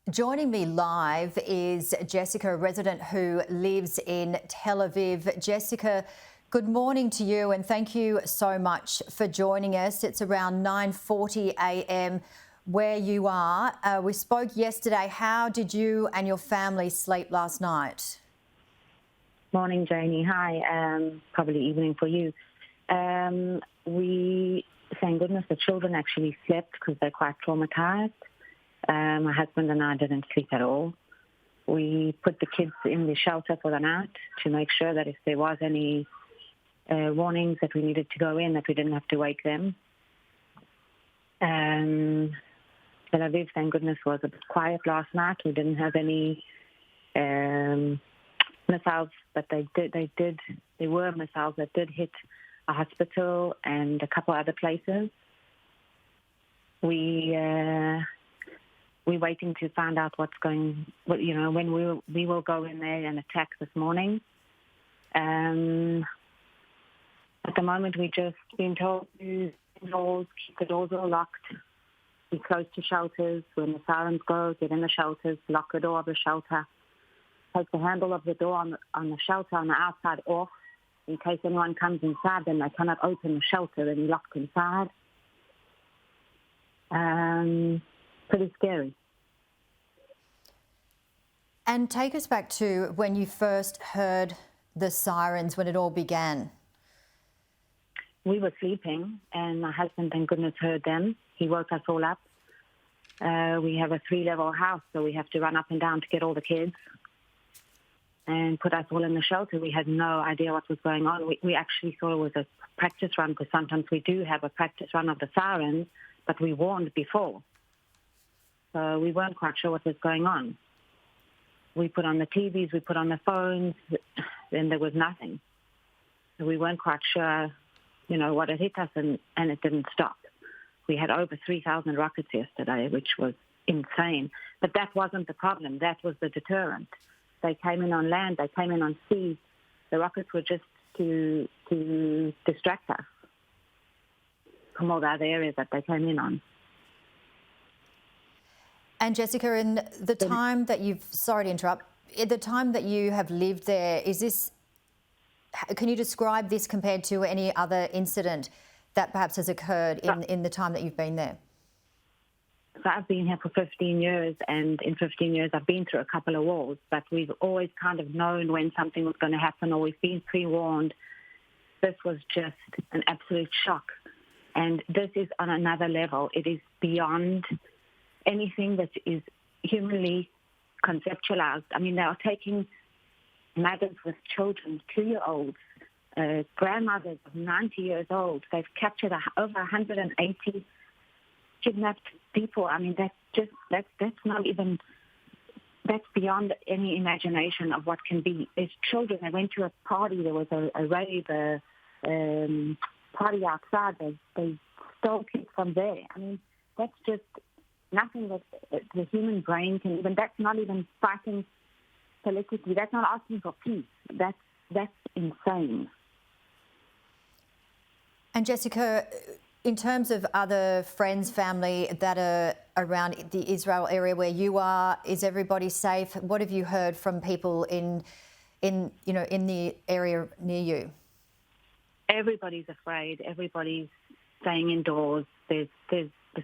Joining me live is Jessica, a resident who lives in Tel Aviv. Jessica, good morning to you and thank you so much for joining us. It's around 9:40 a.m. where you are. We spoke yesterday. How did you and your family sleep last night? Morning, Janie. Hi. Probably evening for you. Thank goodness, the children actually slept because they're quite traumatized. My husband and I didn't sleep at all. We put the kids in the shelter for the night to make sure that if there was any warnings that we needed to go in, that we didn't have to wake them. Tel Aviv, thank goodness, was a bit quiet last night. We didn't have any missiles, but there were missiles that did hit a hospital and a couple other places. We're waiting to find out when we will go in there and attack this morning. At the moment, we've just been told to keep the doors all locked, be close to shelters. When the sirens go, get in the shelters, lock the door of the shelter, take the handle of the door on the shelter on the outside off. In case anyone comes inside, then they cannot open the shelter and you're locked inside. Pretty scary. And take us back to when you first heard the sirens, when it all began. We were sleeping and my husband, thank goodness, heard them. He woke us all up. We have a 3-level house, so we have to run up and down to get all the kids and put us all in the shelter. We had no idea what was going on. We actually thought it was a practice run, because sometimes we do have a practice run of the sirens, but we warned before. So we weren't quite sure what was going on. We put on the TVs, we put on the phones, and there was nothing. So we weren't quite sure, what had hit us, and it didn't stop. We had over 3,000 rockets yesterday, which was insane. But that wasn't the problem. That was the deterrent. They came in on land, they came in on sea. The rockets were just to distract us from all the other areas that they came in on. And Jessica, in the time that sorry to interrupt, in the time that you have lived there, can you describe this compared to any other incident that perhaps has occurred in the time that you've been there? So I've been here for 15 years, and in 15 years I've been through a couple of wars, but we've always kind of known when something was going to happen, or we've been pre-warned. This was just an absolute shock. And this is on another level. It is beyond anything that is humanly conceptualized. I mean, they are taking mothers with children, 2-year-olds, grandmothers of 90 years old. They've captured over 180 kidnapped people. I mean, that's beyond any imagination of what can be. There's children. They went to a party. There was a rave, party outside. They stole kids from there. I mean, that's just nothing that the human brain can even. That's not even fighting politically. That's not asking for peace. That's insane. And Jessica, in terms of other friends, family that are around the Israel area where you are, is everybody safe? What have you heard from people in the area near you? Everybody's afraid. Everybody's staying indoors. The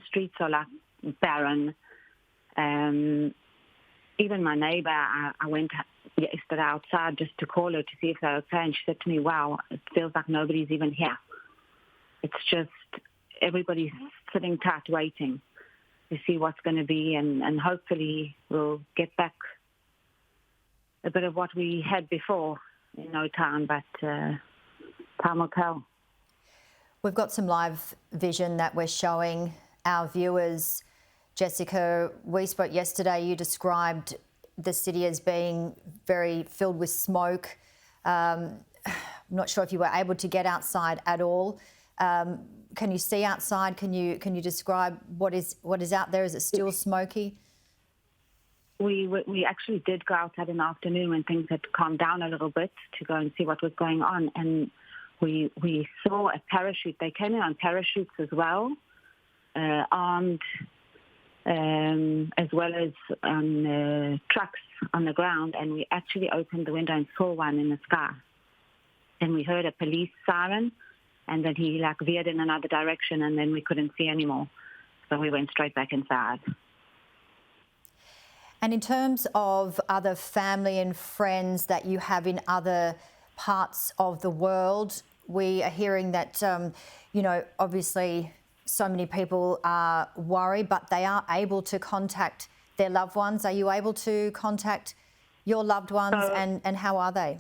streets are like barren. Even my neighbour, I went yesterday outside just to call her to see if they're okay, and she said to me, "Wow, it feels like nobody's even here." It's just everybody's sitting tight waiting to see what's going to be, and hopefully we'll get back a bit of what we had before in no time, but time will tell. We've got some live vision that we're showing our viewers. Jessica, we spoke yesterday, you described the city as being very filled with smoke. I'm not sure if you were able to get outside at all. Can you see outside? Can you describe what is out there? Is it still smoky? We actually did go outside in the afternoon when things had calmed down a little bit to go and see what was going on, and we saw a parachute. They came in on parachutes as well, armed as well as on trucks on the ground, and we actually opened the window and saw one in the sky. And we heard a police siren, and then he veered in another direction, and then we couldn't see anymore. So we went straight back inside. And in terms of other family and friends that you have in other parts of the world, we are hearing that, obviously so many people are worried, but they are able to contact their loved ones. Are you able to contact your loved ones, and how are they?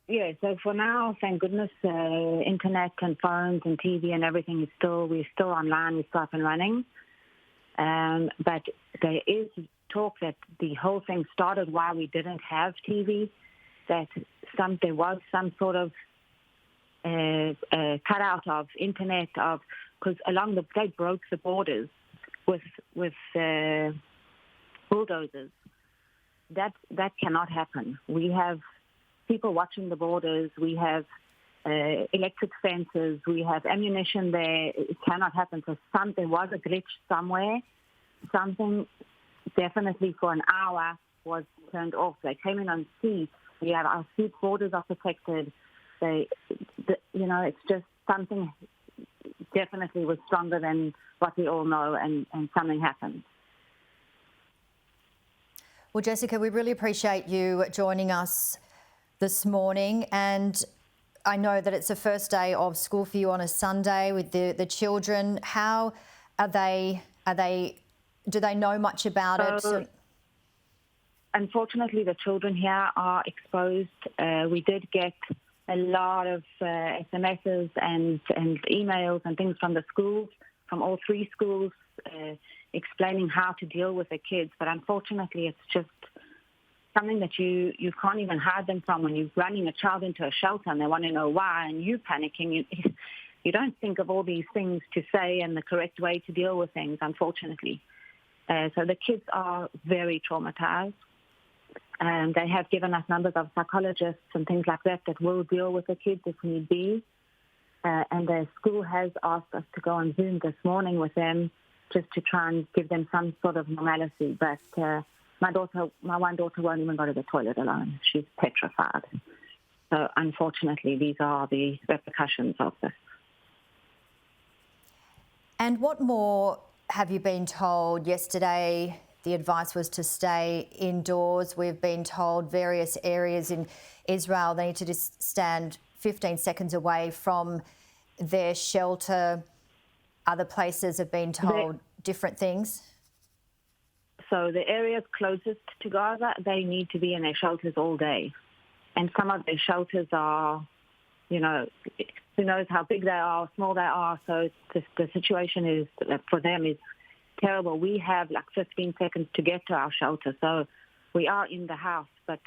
Yeah, so for now, thank goodness, internet and phones and TV and everything is we're still online, we're still up and running. But there is talk that the whole thing started while we didn't have TV, that there was some sort of cutout of internet, because they broke the borders with bulldozers. That cannot happen. We have people watching the borders. We have electric fences. We have ammunition there. It cannot happen. So there was a glitch somewhere. Something definitely for an hour was turned off. They came in on sea. We have our sea borders are protected. It's just something definitely was stronger than what we all know, and something happened. Well, Jessica, we really appreciate you joining us this morning, and I know that it's the first day of school for you on a Sunday with the children. How are they? Do they know much about it? Unfortunately, the children here are exposed. We did get a lot of SMSs and emails and things from the schools, from all three schools, explaining how to deal with the kids. But unfortunately, it's just something that you can't even hide them from. When you're running a child into a shelter and they want to know why, and you panicking, you don't think of all these things to say and the correct way to deal with things, unfortunately. So the kids are very traumatized. And they have given us numbers of psychologists and things like that will deal with the kids if need be. And the school has asked us to go on Zoom this morning with them just to try and give them some sort of normalcy. But my one daughter won't even go to the toilet alone. She's petrified. So unfortunately, these are the repercussions of this. And what more have you been told? Yesterday, the advice was to stay indoors. We've been told various areas in Israel, they need to just stand 15 seconds away from their shelter. Other places have been told different things. So the areas closest to Gaza, they need to be in their shelters all day. And some of their shelters are, who knows how big they are, small they are. So the situation is, for them, is terrible. We have 15 seconds to get to our shelter. So we are in the house, but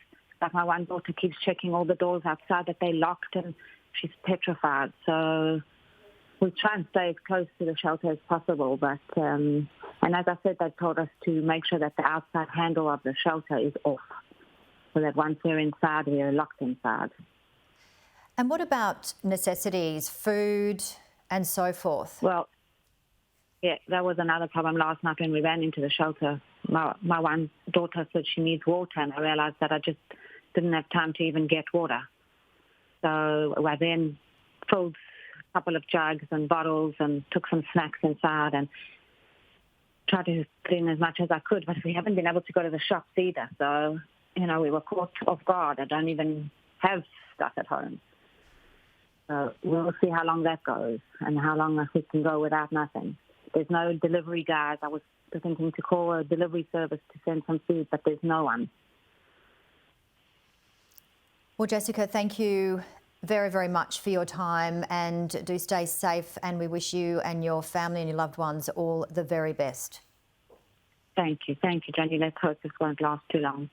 my one daughter keeps checking all the doors outside that they locked, and she's petrified. So we try and stay as close to the shelter as possible. But, and as I said, they told us to make sure that the outside handle of the shelter is off, so that once we're inside, we are locked inside. And what about necessities, food and so forth? Well, yeah, that was another problem last night when we ran into the shelter. My one daughter said she needs water, and I realized that I just didn't have time to even get water. So I then filled a couple of jugs and bottles and took some snacks inside and tried to put in as much as I could, but we haven't been able to go to the shops either. So, we were caught off guard. I don't even have stuff at home. So we'll see how long that goes and how long we can go without nothing. There's no delivery guys. I was thinking to call a delivery service to send some food, but there's no one. Well, Jessica, thank you very, very much for your time, and do stay safe, and we wish you and your family and your loved ones all the very best. Thank you, Jenny. Let's hope this won't last too long.